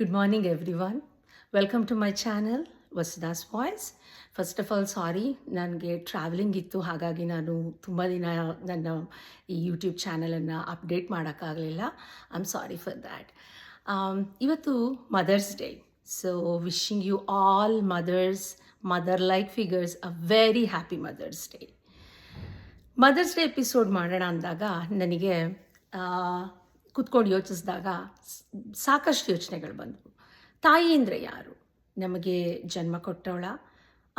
Good morning, everyone. Welcome to my channel, Vasudha's Voice. First of all sorry, ನನಗೆ travelling ಇತ್ತು, ಹಾಗಾಗಿ ನಾನು ತುಂಬ ದಿನ ನನ್ನ ಈ ಯೂಟ್ಯೂಬ್ ಚಾನಲನ್ನು ಅಪ್ಡೇಟ್ ಮಾಡೋಕ್ಕಾಗಲಿಲ್ಲ. I am sorry for that. ಇವತ್ತು Mother's day. So wishing you all mothers, mother like figures a very happy mother's Day. Mother's Day episode ಮಾಡೋಣ ಅಂದಾಗ ನನಗೆ ಕೂತ್ಕೊಂಡು ಯೋಚಿಸಿದಾಗ ಸಾಕಷ್ಟು ಯೋಚನೆಗಳು ಬಂದವು. ತಾಯಿ ಅಂದರೆ ಯಾರು? ನಮಗೆ ಜನ್ಮ ಕೊಟ್ಟವಳ?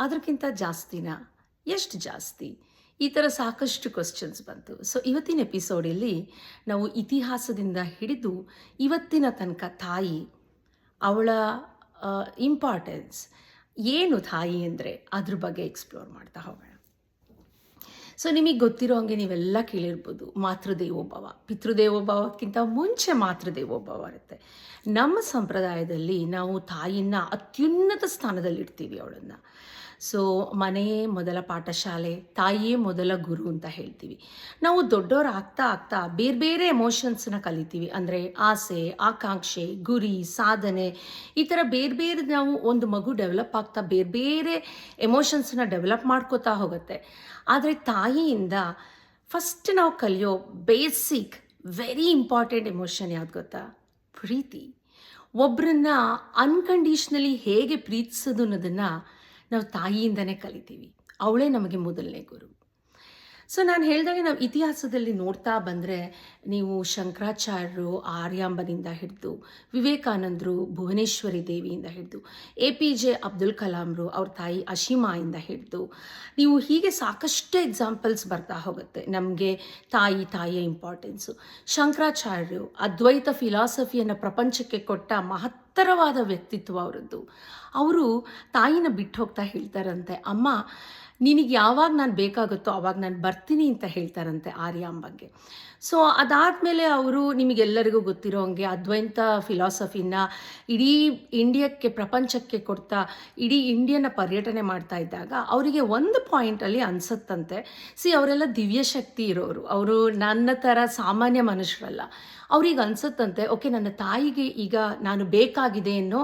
ಅದಕ್ಕಿಂತ ಜಾಸ್ತಿನ? ಎಷ್ಟು ಜಾಸ್ತಿ? ಈ ಥರ ಸಾಕಷ್ಟು ಕ್ವಶನ್ಸ್ ಬಂತು. ಸೊ ಇವತ್ತಿನ ಎಪಿಸೋಡಲ್ಲಿ ನಾವು ಇತಿಹಾಸದಿಂದ ಹಿಡಿದು ಇವತ್ತಿನ ತನಕ ತಾಯಿ, ಅವಳ ಇಂಪಾರ್ಟೆನ್ಸ್ ಏನು, ತಾಯಿ ಅಂದರೆ ಅದ್ರ ಬಗ್ಗೆ ಎಕ್ಸ್ಪ್ಲೋರ್ ಮಾಡ್ತಾ ಹೋಗೋಣ. ಸೊ ನಿಮಗೆ ಗೊತ್ತಿರೋ ಹಾಗೆ ನೀವೆಲ್ಲ ಕೇಳಿರ್ಬೋದು, ಮಾತೃದೇವೋಭವ. ಪಿತೃದೇವೋಭವಕ್ಕಿಂತ ಮುಂಚೆ ಮಾತೃದೇವೋಭವ ಇರುತ್ತೆ. ನಮ್ಮ ಸಂಪ್ರದಾಯದಲ್ಲಿ ನಾವು ತಾಯಿನ ಅತ್ಯುನ್ನತ ಸ್ಥಾನದಲ್ಲಿಡ್ತೀವಿ ಅವಳನ್ನು. ಸೊ ಮನೆಯೇ ಮೊದಲ ಪಾಠಶಾಲೆ, ತಾಯಿಯೇ ಮೊದಲ ಗುರು ಅಂತ ಹೇಳ್ತೀವಿ. ನಾವು ದೊಡ್ಡವರು ಆಗ್ತಾ ಆಗ್ತಾ ಬೇರೆ ಬೇರೆ ಎಮೋಷನ್ಸ್ನ ಕಲಿತೀವಿ. ಅಂದರೆ ಆಸೆ, ಆಕಾಂಕ್ಷೆ, ಗುರಿ, ಸಾಧನೆ, ಈ ಥರ ಬೇರೆ ಬೇರೆ ನಾವು ಒಂದು ಮಗು ಡೆವಲಪ್ ಆಗ್ತಾ ಬೇರೆ ಬೇರೆ ಎಮೋಷನ್ಸ್ನ ಡೆವಲಪ್ ಮಾಡ್ಕೋತಾ ಹೋಗುತ್ತೆ. ಆದರೆ ತಾಯಿಯಿಂದ ಫಸ್ಟ್ ನಾವು ಕಲಿಯೋ ಬೇಸಿಕ್ ವೆರಿ ಇಂಪಾರ್ಟೆಂಟ್ ಎಮೋಷನ್ ಯಾವ್ದು ಗೊತ್ತಾ? ಪ್ರೀತಿ. ಒಬ್ಬರನ್ನ ಅನ್ಕಂಡೀಷ್ನಲಿ ಹೇಗೆ ಪ್ರೀತಿಸೋದು ಅನ್ನೋದನ್ನು ನಾವು ತಾಯಿಯಿಂದನೇ ಕಲಿತೀವಿ. ಅವಳೇ ನಮಗೆ ಮೊದಲನೇ ಗುರು. ಸೊ ನಾನು ಹೇಳಿದಾಗ ನಾವು ಇತಿಹಾಸದಲ್ಲಿ ನೋಡ್ತಾ ಬಂದರೆ, ನೀವು ಶಂಕರಾಚಾರ್ಯರು ಆರ್ಯಾಂಬನಿಂದ ಹಿಡಿದು, ವಿವೇಕಾನಂದರು ಭುವನೇಶ್ವರಿ ದೇವಿಯಿಂದ ಹಿಡಿದು, APJ ಅಬ್ದುಲ್ ಕಲಾಂರು ಅವ್ರ ತಾಯಿ ಅಶೀಮಾಯಿಂದ ಹಿಡಿದು, ನೀವು ಹೀಗೆ ಸಾಕಷ್ಟು ಎಕ್ಸಾಂಪಲ್ಸ್ ಬರ್ತಾ ಹೋಗುತ್ತೆ ನಮಗೆ ತಾಯಿಯ ಇಂಪಾರ್ಟೆನ್ಸು. ಶಂಕರಾಚಾರ್ಯರು ಅದ್ವೈತ ಫಿಲಾಸಫಿಯನ್ನು ಪ್ರಪಂಚಕ್ಕೆ ಕೊಟ್ಟ ಮಹತ್ತರವಾದ ವ್ಯಕ್ತಿತ್ವ ಅವರದ್ದು. ಅವರು ತಾಯಿನ ಬಿಟ್ಟು ಹೋಗ್ತಾ ಹೇಳ್ತಾರಂತೆ, ಅಮ್ಮ ನಿನಗೆ ಯಾವಾಗ ನಾನು ಬೇಕಾಗುತ್ತೋ ಆವಾಗ ನಾನು ಬರ್ತೀನಿ ಅಂತ ಹೇಳ್ತಾರಂತೆ ಆರ್ಯಾಂಬಗೆ. ಸೊ ಅದಾದಮೇಲೆ ಅವರು, ನಿಮಗೆಲ್ಲರಿಗೂ ಗೊತ್ತಿರೋ ಹಂಗೆ, ಅದ್ವೈತ ಫಿಲಾಸಫಿನ ಇಡೀ ಇಂಡಿಯಾಕ್ಕೆ, ಪ್ರಪಂಚಕ್ಕೆ ಕೊಡ್ತಾ ಇಡೀ ಇಂಡಿಯನ್ನ ಪರ್ಯಟನೆ ಮಾಡ್ತಾ ಇದ್ದಾಗ ಅವರಿಗೆ ಒಂದು ಪಾಯಿಂಟಲ್ಲಿ ಅನಿಸುತ್ತಂತೆ, ಅವರೆಲ್ಲ ದಿವ್ಯ ಶಕ್ತಿ ಇರೋರು, ಅವರು ನನ್ನ ಥರ ಸಾಮಾನ್ಯ ಮನುಷ್ಯರಲ್ಲ. ಅವ್ರಿಗೆ ಅನಿಸುತ್ತಂತೆ, ಓಕೆ ನನ್ನ ತಾಯಿಗೆ ಈಗ ನಾನು ಬೇಕಾಗಿದೆ ಅನ್ನೋ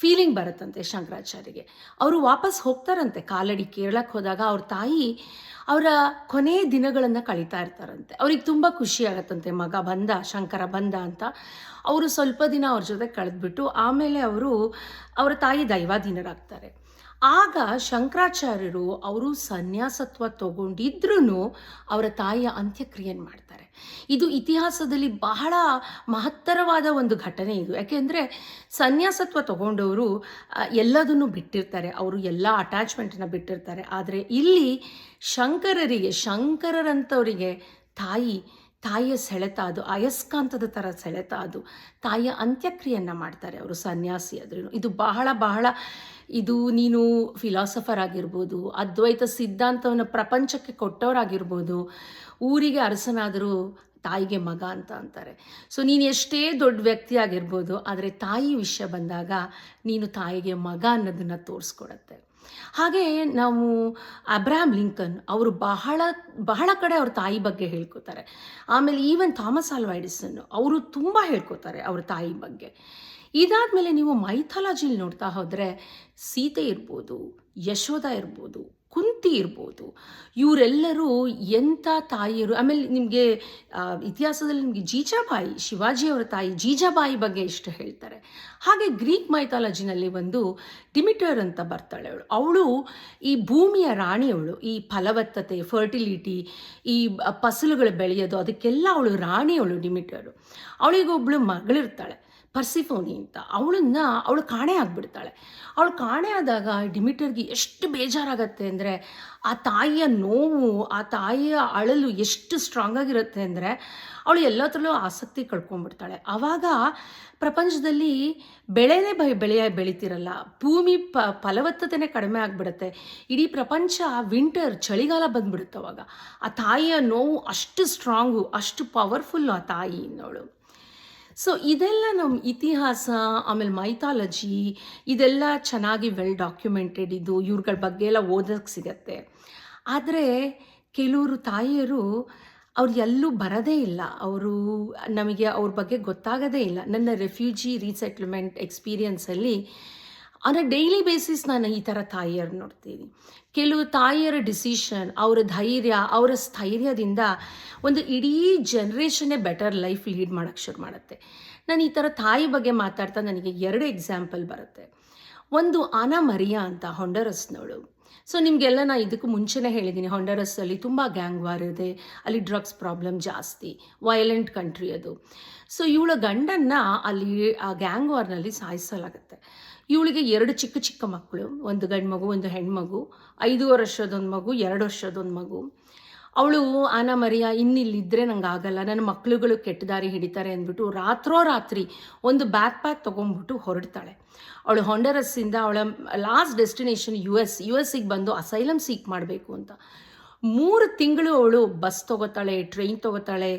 ಫೀಲಿಂಗ್ ಬರುತ್ತಂತೆ ಶಂಕರಾಚಾರ್ಯಗೆ. ಅವರು ವಾಪಸ್ ಹೋಗ್ತಾರಂತೆ, ಕಾಲಡಿ ಕೇರಳಕ್ಕೆ ಹೋದಾಗ ಅವ್ರ ತಾಯಿ ಅವರ ಕೊನೆಯ ದಿನಗಳನ್ನು ಕಳೀತಾ ಇರ್ತಾರಂತೆ. ಅವ್ರಿಗೆ ತುಂಬ ಖುಷಿ ಆಗತ್ತಂತೆ, ಮಗ ಬಂದ, ಶಂಕರ ಬಂದ ಅಂತ. ಅವರು ಸ್ವಲ್ಪ ದಿನ ಅವ್ರ ಜೊತೆ ಕಳೆದ್ಬಿಟ್ಟು ಆಮೇಲೆ ಅವರ ತಾಯಿ ದೈವಾಧೀನರಾಗ್ತಾರೆ. ಆಗ ಶಂಕರಾಚಾರ್ಯರು ಅವರು ಸನ್ಯಾಸತ್ವ ತಗೊಂಡಿದ್ರೂ ಅವರ ತಾಯಿಯ ಅಂತ್ಯಕ್ರಿಯೆಯನ್ನು ಮಾಡ್ತಾರೆ. ಇದು ಇತಿಹಾಸದಲ್ಲಿ ಬಹಳ ಮಹತ್ತರವಾದ ಒಂದು ಘಟನೆ ಇದು. ಯಾಕೆಂದರೆ ಸನ್ಯಾಸತ್ವ ತಗೊಂಡವರು ಎಲ್ಲದನ್ನು ಬಿಟ್ಟಿರ್ತಾರೆ, ಅವರು ಎಲ್ಲ ಅಟ್ಯಾಚ್ಮೆಂಟನ್ನು ಬಿಟ್ಟಿರ್ತಾರೆ. ಆದರೆ ಇಲ್ಲಿ ಶಂಕರರಂಥವರಿಗೆ ತಾಯಿಯ ಸೆಳೆತ, ಅದು ಅಯಸ್ಕಾಂತದ ಥರ ಸೆಳೆತ, ಅದು ತಾಯಿಯ ಅಂತ್ಯಕ್ರಿಯೆಯನ್ನು ಮಾಡ್ತಾರೆ ಅವರು ಸನ್ಯಾಸಿ ಆದ್ರೂ. ಇದು ಬಹಳ ಇದು ನೀನು ಫಿಲಾಸಫರ್ ಆಗಿರ್ಬೋದು, ಅದ್ವೈತ ಸಿದ್ಧಾಂತವನ್ನು ಪ್ರಪಂಚಕ್ಕೆ ಕೊಟ್ಟವರಾಗಿರ್ಬೋದು, ಊರಿಗೆ ಅರಸನಾದರೂ ತಾಯಿಗೆ ಮಗ ಅಂತ ಅಂತಾರೆ. ಸೊ ನೀನು ಎಷ್ಟೇ ದೊಡ್ಡ ವ್ಯಕ್ತಿ ಆಗಿರ್ಬೋದು, ಆದರೆ ತಾಯಿ ವಿಷಯ ಬಂದಾಗ ನೀನು ತಾಯಿಗೆ ಮಗ ಅನ್ನೋದನ್ನು ತೋರಿಸ್ಕೊಡತ್ತೆ. ಹಾಗೆ ನಾವು ಅಬ್ರಹಾಂ ಲಿಂಕನ್ ಅವರು ಬಹಳ ಕಡೆ ಅವ್ರ ತಾಯಿ ಬಗ್ಗೆ ಹೇಳ್ಕೊತಾರೆ. ಆಮೇಲೆ ಈವನ್ ಥಾಮಸ್ ಆಲ್ವಾ ಎಡಿಸನ್ ಅವರು ತುಂಬ ಹೇಳ್ಕೊತಾರೆ ಅವ್ರ ತಾಯಿ ಬಗ್ಗೆ. ಇದಾದಮೇಲೆ ನೀವು ಮೈಥಾಲಜಿಲಿ ನೋಡ್ತಾ ಹೋದರೆ ಸೀತೆ ಇರ್ಬೋದು, ಯಶೋಧ ಇರ್ಬೋದು, ಕುಂತಿ ಇರ್ಬೋದು, ಇವರೆಲ್ಲರೂ ಎಂಥ ತಾಯಿಯರು. ಆಮೇಲೆ ನಿಮಗೆ ಇತಿಹಾಸದಲ್ಲಿ ನಿಮಗೆ ಜೀಜಾಬಾಯಿ, ಶಿವಾಜಿಯವರ ತಾಯಿ ಜೀಜಾಬಾಯಿ ಬಗ್ಗೆ ಎಷ್ಟು ಹೇಳ್ತಾರೆ. ಹಾಗೆ ಗ್ರೀಕ್ ಮೈಥಾಲಜಿನಲ್ಲಿ ಒಂದು ಡಿಮಿಟರ್ ಅಂತ ಬರ್ತಾಳೆ. ಅವಳು ಈ ಭೂಮಿಯ ರಾಣಿಯವಳು. ಈ ಫಲವತ್ತತೆ, ಫರ್ಟಿಲಿಟಿ, ಈ ಫಸಲುಗಳು ಬೆಳೆಯೋದು, ಅದಕ್ಕೆಲ್ಲ ಅವಳು ರಾಣಿಯವಳು ಡಿಮಿಟರು. ಅವಳಿಗೊಬ್ಬಳು ಮಗಳಿರ್ತಾಳೆ ಪರ್ಸಿಫೋನಿ ಅಂತ. ಅವಳು ಕಾಣೆ ಆಗಿಬಿಡ್ತಾಳೆ. ಅವಳು ಕಾಣೆ ಆದಾಗ ಡಿಮಿಟರ್ಗೆ ಎಷ್ಟು ಬೇಜಾರಾಗತ್ತೆ ಅಂದರೆ, ಆ ತಾಯಿಯ ನೋವು, ಆ ತಾಯಿಯ ಅಳಲು ಎಷ್ಟು ಸ್ಟ್ರಾಂಗ್ ಆಗಿರುತ್ತೆ ಅಂದರೆ ಅವಳು ಎಲ್ಲದರಲ್ಲೂ ಆಸಕ್ತಿ ಕಳ್ಕೊಂಡ್ಬಿಡ್ತಾಳೆ. ಆವಾಗ ಪ್ರಪಂಚದಲ್ಲಿ ಬೆಳೆನೇ ಬೆಳೀತಿರಲ್ಲ, ಭೂಮಿ ಫಲವತ್ತತೆನೇ ಕಡಿಮೆ ಆಗಿಬಿಡುತ್ತೆ. ಇಡೀ ಪ್ರಪಂಚ ವಿಂಟರ್, ಚಳಿಗಾಲ ಬಂದ್ಬಿಡುತ್ತೆ. ಅವಾಗ ಆ ತಾಯಿಯ ನೋವು ಅಷ್ಟು ಸ್ಟ್ರಾಂಗು, ಅಷ್ಟು ಪವರ್ಫುಲ್ಲು ಆ ತಾಯಿ ಇನ್ನೋಳು. ಸೊ ಇದೆಲ್ಲ ನಮ್ಮ ಇತಿಹಾಸ, ಆಮೇಲೆ ಮೈಥಾಲಜಿ, ಇದೆಲ್ಲ ಚೆನ್ನಾಗಿ ವೆಲ್ ಡಾಕ್ಯುಮೆಂಟೆಡ್. ಇದು ಇವ್ರುಗಳ ಬಗ್ಗೆ ಎಲ್ಲ ಓದೋಕ್ಕೆ ಸಿಗತ್ತೆ. ಆದರೆ ಕೆಲವರು ತಾಯಿಯರು ಅವ್ರು ಎಲ್ಲೂ ಬರೋದೇ ಇಲ್ಲ. ಅವರು ನಮಗೆ ಅವ್ರ ಬಗ್ಗೆ ಗೊತ್ತಾಗೋದೇ ಇಲ್ಲ. ನನ್ನ ರೆಫ್ಯೂಜಿ ರೀಸೆಟ್ಲ್ಮೆಂಟ್ ಎಕ್ಸ್ಪೀರಿಯನ್ಸಲ್ಲಿ ಆನ್ ಅ ಡೈಲಿ ಬೇಸಿಸ್ ನಾನು ಈ ಥರ ತಾಯಿಯರು ನೋಡ್ತೀನಿ. ಕೆಲವು ತಾಯಿಯರ ಡಿಸಿಷನ್, ಅವರ ಧೈರ್ಯ, ಅವರ ಸ್ಥೈರ್ಯದಿಂದ ಒಂದು ಇಡೀ ಜನ್ರೇಷನ್ನೇ ಬೆಟರ್ ಲೈಫ್ ಲೀಡ್ ಮಾಡೋಕ್ಕೆ ಶುರು ಮಾಡುತ್ತೆ. ನಾನು ಈ ಥರ ತಾಯಿ ಬಗ್ಗೆ ಮಾತಾಡ್ತಾ ನನಗೆ 2 ಎಕ್ಸಾಂಪಲ್ ಬರುತ್ತೆ. ಒಂದು ಆನಾ ಮರಿಯಾ ಅಂತ ಹೊಂಡರಸ್ನವಳು. ಸೊ ನಿಮಗೆಲ್ಲ ನಾನು ಇದಕ್ಕೂ ಮುಂಚೆನೇ ಹೇಳಿದ್ದೀನಿ, ಹೊಂಡರಸ್ಸಲ್ಲಿ ತುಂಬ ಗ್ಯಾಂಗ್ ವಾರ್ ಇದೆ, ಅಲ್ಲಿ ಡ್ರಗ್ಸ್ ಪ್ರಾಬ್ಲಮ್ ಜಾಸ್ತಿ, ವೈಲೆಂಟ್ ಕಂಟ್ರಿ ಅದು. ಸೊ ಇವಳ ಗಂಡನ್ನು ಅಲ್ಲಿ ಆ ಗ್ಯಾಂಗ್ ವಾರ್ನಲ್ಲಿ ಸಾಯಿಸಲಾಗುತ್ತೆ. ಇವಳಿಗೆ 2 ಚಿಕ್ಕ ಚಿಕ್ಕ ಮಕ್ಕಳು, ಒಂದು ಗಂಡು ಮಗು, ಒಂದು ಹೆಣ್ಮಗು, 5 ವರ್ಷದೊಂದು ಮಗು, 2 ವರ್ಷದೊಂದು ಮಗು. ಅವಳು ಆನಾ ಮರಿಯಾ ಇನ್ನಿಲ್ಲಿದ್ದರೆ ನಂಗೆ ಆಗಲ್ಲ, ನನ್ನ ಮಕ್ಕಳುಗಳು ಕೆಟ್ಟ ದಾರಿ ಹಿಡಿತಾರೆ ಅಂದ್ಬಿಟ್ಟು ರಾತ್ರೋರಾತ್ರಿ ಒಂದು ಬ್ಯಾಕ್ ಪ್ಯಾಕ್ ತೊಗೊಂಡ್ಬಿಟ್ಟು ಹೊರಡ್ತಾಳೆ. ಅವಳು ಹೊಂಡರಸ್ಸಿಂದ ಅವಳ ಲಾಸ್ಟ್ ಡೆಸ್ಟಿನೇಷನ್ ಯು ಎಸ್ಸಿಗೆ ಬಂದು ಅಸೈಲಮ್ ಸೀಕ್ ಮಾಡಬೇಕು ಅಂತ. 3 ತಿಂಗಳು ಅವಳು ಬಸ್ ತೊಗೋತಾಳೆ, ಟ್ರೈನ್ ತೊಗೋತಾಳೆ,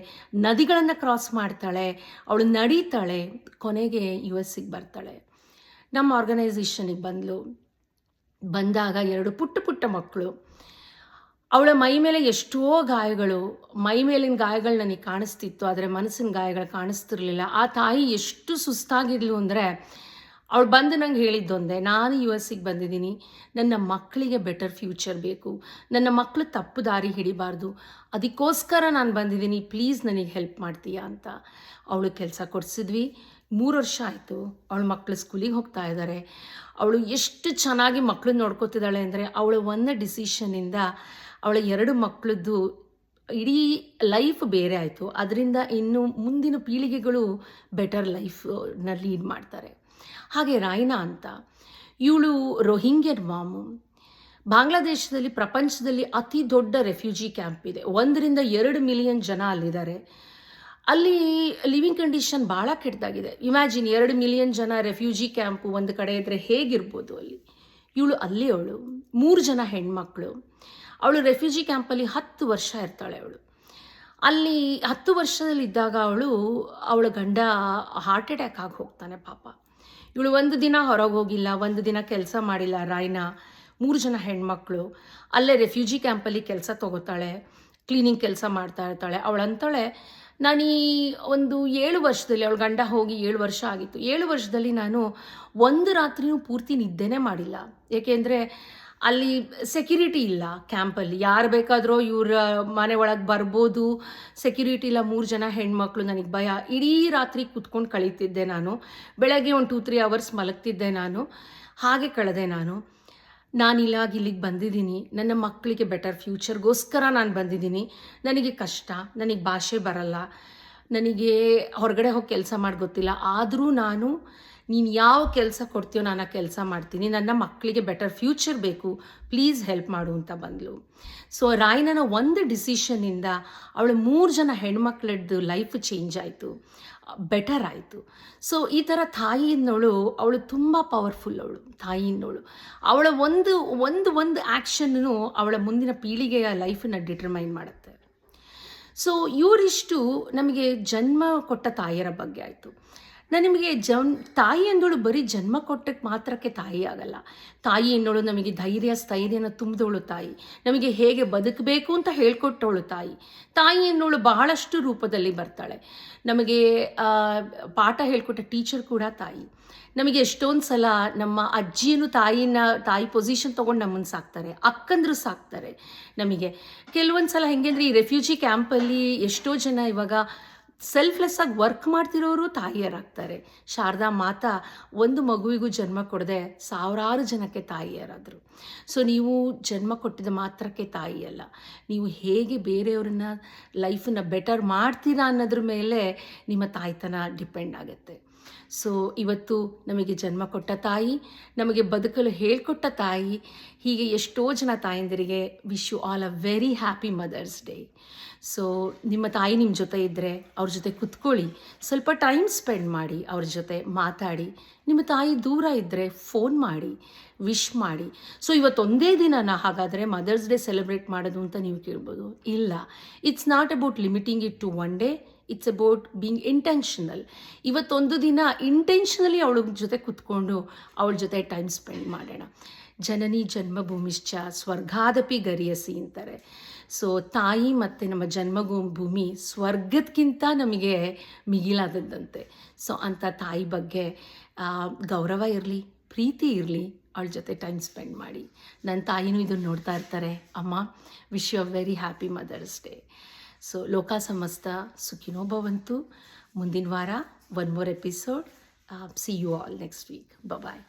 ನದಿಗಳನ್ನು ಕ್ರಾಸ್ ಮಾಡ್ತಾಳೆ, ಅವಳು ನಡೀತಾಳೆ, ಕೊನೆಗೆ ಯು ಎಸ್ಸಿಗೆ ಬರ್ತಾಳೆ. ನಮ್ಮ ಆರ್ಗನೈಸೇಷನಿಗೆ ಬಂದಾಗ 2 ಪುಟ್ಟ ಪುಟ್ಟ ಮಕ್ಕಳು. ಅವಳ ಮೈ ಮೇಲೆ ಎಷ್ಟೋ ಗಾಯಗಳು, ಮೈ ಮೇಲಿನ ಗಾಯಗಳು ನನಗೆ ಕಾಣಿಸ್ತಿತ್ತು, ಆದರೆ ಮನಸ್ಸಿನ ಗಾಯಗಳು ಕಾಣಿಸ್ತಿರ್ಲಿಲ್ಲ. ಆ ತಾಯಿ ಎಷ್ಟು ಸುಸ್ತಾಗಿದ್ಲು ಅಂದರೆ, ಅವಳು ಬಂದು ನಂಗೆ ಹೇಳಿದ್ದೊಂದೇ, ನಾನು ಯು ಎಸ್ಸಿಗೆ ಬಂದಿದ್ದೀನಿ, ನನ್ನ ಮಕ್ಕಳಿಗೆ ಬೆಟರ್ ಫ್ಯೂಚರ್ ಬೇಕು, ನನ್ನ ಮಕ್ಕಳು ತಪ್ಪು ದಾರಿ ಹಿಡಿಬಾರ್ದು, ಅದಕ್ಕೋಸ್ಕರ ನಾನು ಬಂದಿದ್ದೀನಿ, ಪ್ಲೀಸ್ ನನಗೆ ಹೆಲ್ಪ್ ಮಾಡ್ತೀಯಾ ಅಂತ. ಅವಳು ಕೆಲಸ ಕೊಡಿಸಿದ್ವಿ. 3 ವರ್ಷ ಆಯಿತು. ಅವಳ ಮಕ್ಕಳು ಸ್ಕೂಲಿಗೆ ಹೋಗ್ತಾ ಇದ್ದಾರೆ. ಅವಳು ಎಷ್ಟು ಚೆನ್ನಾಗಿ ಮಕ್ಕಳು ನೋಡ್ಕೋತಿದ್ದಾಳೆ ಅಂದರೆ, ಅವಳ ಒಂದು ಡಿಸಿಷನ್ನಿಂದ ಅವಳ 2 ಮಕ್ಕಳದ್ದು ಇಡೀ ಲೈಫ್ ಬೇರೆ ಆಯಿತು. ಅದರಿಂದ ಇನ್ನು ಮುಂದಿನ ಪೀಳಿಗೆಗಳು ಬೆಟರ್ ಲೈಫ್ನ ಲೀಡ್ ಮಾಡ್ತಾರೆ. ಹಾಗೆ ರಾಯ್ನಾ ಅಂತ, ಇವಳು ರೋಹಿಂಗ್ಯನ್ ಮಾಮು. ಬಾಂಗ್ಲಾದೇಶದಲ್ಲಿ ಪ್ರಪಂಚದಲ್ಲಿ ಅತಿ ದೊಡ್ಡ ರೆಫ್ಯೂಜಿ ಕ್ಯಾಂಪ್ ಇದೆ. 1-2 ಮಿಲಿಯನ್ ಜನ ಅಲ್ಲಿದ್ದಾರೆ. ಅಲ್ಲಿ ಲಿವಿಂಗ್ ಕಂಡೀಷನ್ ಭಾಳ ಕೆಟ್ಟದಾಗಿದೆ. ಇಮ್ಯಾಜಿನ್ 2 ಮಿಲಿಯನ್ ಜನ ರೆಫ್ಯೂಜಿ ಕ್ಯಾಂಪು ಒಂದು ಕಡೆ ಇದ್ದರೆ ಹೇಗಿರ್ಬೋದು ಅಲ್ಲಿ. ಇವಳು ಅಲ್ಲಿ ಅವಳು 3 ಜನ ಹೆಣ್ಮಕ್ಳು. ಅವಳು ರೆಫ್ಯೂಜಿ ಕ್ಯಾಂಪಲ್ಲಿ 10 ವರ್ಷ ಇರ್ತಾಳೆ. ಅವಳು ಅಲ್ಲಿ 10 ವರ್ಷದಲ್ಲಿದ್ದಾಗ ಅವಳ ಗಂಡ ಹಾರ್ಟ್ ಅಟ್ಯಾಕ್ ಆಗಿ ಹೋಗ್ತಾನೆ ಪಾಪ. ಇವಳು ಒಂದು ದಿನ ಹೊರಗೆ ಹೋಗಿಲ್ಲ, ಒಂದು ದಿನ ಕೆಲಸ ಮಾಡಿಲ್ಲ. ರಾಯ್ನಾ 3 ಜನ ಹೆಣ್ಮಕ್ಳು ಅಲ್ಲೇ ರೆಫ್ಯೂಜಿ ಕ್ಯಾಂಪಲ್ಲಿ ಕೆಲಸ ತೊಗೋತಾಳೆ, ಕ್ಲೀನಿಂಗ್ ಕೆಲಸ ಮಾಡ್ತಾ ಇರ್ತಾಳೆ. ಅವಳಂತಾಳೆ, ನಾನು ಈ ಒಂದು 7 ವರ್ಷದಲ್ಲಿ, ಅವಳ ಗಂಡ ಹೋಗಿ 7 ವರ್ಷ ಆಗಿತ್ತು, 7 ವರ್ಷದಲ್ಲಿ ನಾನು ಒಂದು ರಾತ್ರಿನೂ ಪೂರ್ತಿ ನಿದ್ದೆನೇ ಮಾಡಿಲ್ಲ. ಏಕೆಂದರೆ ಅಲ್ಲಿ ಸೆಕ್ಯೂರಿಟಿ ಇಲ್ಲ ಕ್ಯಾಂಪಲ್ಲಿ, ಯಾರು ಬೇಕಾದರೂ ಇವ್ರ ಮನೆ ಒಳಗೆ ಬರ್ಬೋದು, ಸೆಕ್ಯೂರಿಟಿ ಇಲ್ಲ. 3 ಜನ ಹೆಣ್ಮಕ್ಳು, ನನಗೆ ಭಯ. ಇಡೀ ರಾತ್ರಿ ಕೂತ್ಕೊಂಡು ಕಳೀತಿದ್ದೆ ನಾನು, ಬೆಳಗ್ಗೆ ಒಂದು 2-3 ಅವರ್ಸ್ ಮಲಗ್ತಿದ್ದೆ ನಾನು. ಹಾಗೆ ಕಳೆದೆ ನಾನು ಇಲ್ಲಿಗೆ ಬಂದಿದ್ದೀನಿ, ನನ್ನ ಮಕ್ಕಳಿಗೆ ಬೆಟರ್ ಫ್ಯೂಚರ್ಗೋಸ್ಕರ ನಾನು ಬಂದಿದ್ದೀನಿ. ನನಗೆ ಕಷ್ಟ, ನನಗೆ ಭಾಷೆ ಬರಲ್ಲ, ನನಗೆ ಹೊರಗಡೆ ಹೋಗಿ ಕೆಲಸ ಮಾಡಿ ಗೊತ್ತಿಲ್ಲ, ಆದರೂ ನೀನು ಯಾವ ಕೆಲಸ ಕೊಡ್ತೀಯೋ ನಾನು ಆ ಕೆಲಸ ಮಾಡ್ತೀನಿ, ನನ್ನ ಮಕ್ಕಳಿಗೆ ಬೆಟರ್ ಫ್ಯೂಚರ್ ಬೇಕು, ಪ್ಲೀಸ್ ಹೆಲ್ಪ್ ಮಾಡು ಅಂತ ಬಂದಳು. ಸೊ ರಾಯ್ನನ ಒಂದು ಡಿಸಿಷನ್ನಿಂದ ಅವಳು 3 ಜನ ಹೆಣ್ಮಕ್ಳದ್ದು ಲೈಫ್ ಚೇಂಜ್ ಆಯಿತು, ಬೆಟರ್ ಆಯಿತು. ಸೊ ಈ ಥರ ತಾಯಿಯನ್ನೋಳು, ಅವಳು ತುಂಬ ಪವರ್ಫುಲ್. ಅವಳು ತಾಯಿಯನ್ನೋಳು, ಅವಳ ಒಂದು ಆ್ಯಕ್ಷನ್ನು ಅವಳ ಮುಂದಿನ ಪೀಳಿಗೆಯ ಲೈಫನ್ನು ಡಿಟರ್ಮೈನ್ ಮಾಡುತ್ತೆ. ಸೊ ಇವರಿಷ್ಟು ನಮಗೆ ಜನ್ಮ ಕೊಟ್ಟ ತಾಯಿಯರ ಬಗ್ಗೆ ಆಯಿತು. ನಾನು ನಿಮಗೆ ತಾಯಿ ಅನ್ನೋಳು ಬರೀ ಜನ್ಮ ಕೊಟ್ಟಕ್ಕೆ ಮಾತ್ರಕ್ಕೆ ತಾಯಿ ಆಗಲ್ಲ. ತಾಯಿ ಅನ್ನೋಳು ನಮಗೆ ಧೈರ್ಯ ಸ್ಥೈರ್ಯನ ತುಂಬಿದವಳು ತಾಯಿ, ನಮಗೆ ಹೇಗೆ ಬದುಕಬೇಕು ಅಂತ ಹೇಳ್ಕೊಟ್ಟವಳು ತಾಯಿ. ತಾಯಿ ಅನ್ನೋಳು ಬಹಳಷ್ಟು ರೂಪದಲ್ಲಿ ಬರ್ತಾಳೆ. ನಮಗೆ ಪಾಠ ಹೇಳ್ಕೊಟ್ಟ ಟೀಚರ್ ಕೂಡ ತಾಯಿ. ನಮಗೆ ಎಷ್ಟೊಂದು ಸಲ ನಮ್ಮ ಅಜ್ಜಿಯನ್ನು ತಾಯಿ ಪೊಸಿಷನ್ ತೊಗೊಂಡು ನಮ್ಮನ್ನು ಸಾಕ್ತಾರೆ, ಅಕ್ಕಂದ್ರು ಸಾಕ್ತಾರೆ ನಮಗೆ. ಕೆಲವೊಂದು ಸಲ ಹೆಂಗೆ ಅಂದರೆ, ಈ ರೆಫ್ಯೂಜಿ ಕ್ಯಾಂಪಲ್ಲಿ ಎಷ್ಟೋ ಜನ ಇವಾಗ ಸೆಲ್ಫ್ಲೆಸ್ ಆಗಿ ವರ್ಕ್ ಮಾಡ್ತಿರೋರು ತಾಯಿಯರಾಗ್ತಾರೆ. ಶಾರದಾ ಮಾತಾ ಒಂದು ಮಗುವಿಗೂ ಜನ್ಮ ಕೊಡದೆ ಸಾವಿರಾರು ಜನಕ್ಕೆ ತಾಯಿಯರಾದರು. ಸೊ ನೀವು ಜನ್ಮ ಕೊಟ್ಟಿದ ಮಾತ್ರಕ್ಕೆ ತಾಯಿಯಲ್ಲ, ನೀವು ಹೇಗೆ ಬೇರೆಯವ್ರನ್ನ ಲೈಫನ್ನು ಬೆಟರ್ ಮಾಡ್ತೀರಾ ಅನ್ನೋದ್ರ ಮೇಲೆ ನಿಮ್ಮ ತಾಯ್ತನ ಡಿಪೆಂಡ್ ಆಗುತ್ತೆ. ಸೊ ಇವತ್ತು ನಮಗೆ ಜನ್ಮ ಕೊಟ್ಟ ತಾಯಿ, ನಮಗೆ ಬದುಕಲು ಹೇಳ್ಕೊಟ್ಟ ತಾಯಿ, ಹೀಗೆ ಎಷ್ಟೋ ಜನ ತಾಯಂದಿರಿಗೆ wish you all a very happy mother's day. So ನಿಮ್ಮ ತಾಯಿ ನಿಮ್ಮ ಜೊತೆ ಇದ್ದರೆ ಅವ್ರ ಜೊತೆ ಕುತ್ಕೊಳ್ಳಿ, ಸ್ವಲ್ಪ ಟೈಮ್ ಸ್ಪೆಂಡ್ ಮಾಡಿ, ಅವ್ರ ಜೊತೆ ಮಾತಾಡಿ. ನಿಮ್ಮ ತಾಯಿ ದೂರ ಇದ್ದರೆ ಫೋನ್ ಮಾಡಿ, ವಿಶ್ ಮಾಡಿ. ಸೊ ಇವತ್ತೊಂದೇ ದಿನನ ಹಾಗಾದರೆ ಮದರ್ಸ್ ಡೇ ಸೆಲೆಬ್ರೇಟ್ ಮಾಡೋದು ಅಂತ ನೀವು ಕೇಳ್ಬೋದು. ಇಲ್ಲ, it's not about limiting it to one day, it's about being intentional. ಇವತ್ತೊಂದು ದಿನ ಇಂಟೆನ್ಷನಲಿ ಅವಳ ಜೊತೆ ಕುತ್ಕೊಂಡು ಅವಳ ಜೊತೆ ಟೈಮ್ ಸ್ಪೆಂಡ್ ಮಾಡೋಣ. ಜನನಿ ಜನ್ಮಭೂಮಿಶ್ಚ ಸ್ವರ್ಗಾದಪಿ ಗರಿಯಸಿ ಅಂತಾರೆ. ಸೊ ತಾಯಿ ಮತ್ತು ನಮ್ಮ ಜನ್ಮಭೂಮಿ ಸ್ವರ್ಗಕ್ಕಿಂತ ನಮಗೆ ಮಿಗಿಲಾದದ್ದಂತೆ. ಸೊ ಅಂಥ ತಾಯಿ ಬಗ್ಗೆ ಗೌರವ ಇರಲಿ, ಪ್ರೀತಿ ಇರಲಿ, ಅವಳ ಜೊತೆ ಟೈಮ್ ಸ್ಪೆಂಡ್ ಮಾಡಿ. ನನ್ನ ತಾಯಿನೂ ಇದನ್ನು ನೋಡ್ತಾ ಇರ್ತಾರೆ. ಅಮ್ಮ, wish you a very happy mother's day. So ಲೋಕ ಸಮಸ್ತ ಸುಖಿನೋ ಭವಂತು. ಮುಂದಿನ ವಾರ one more episode. See you all next week. Bye.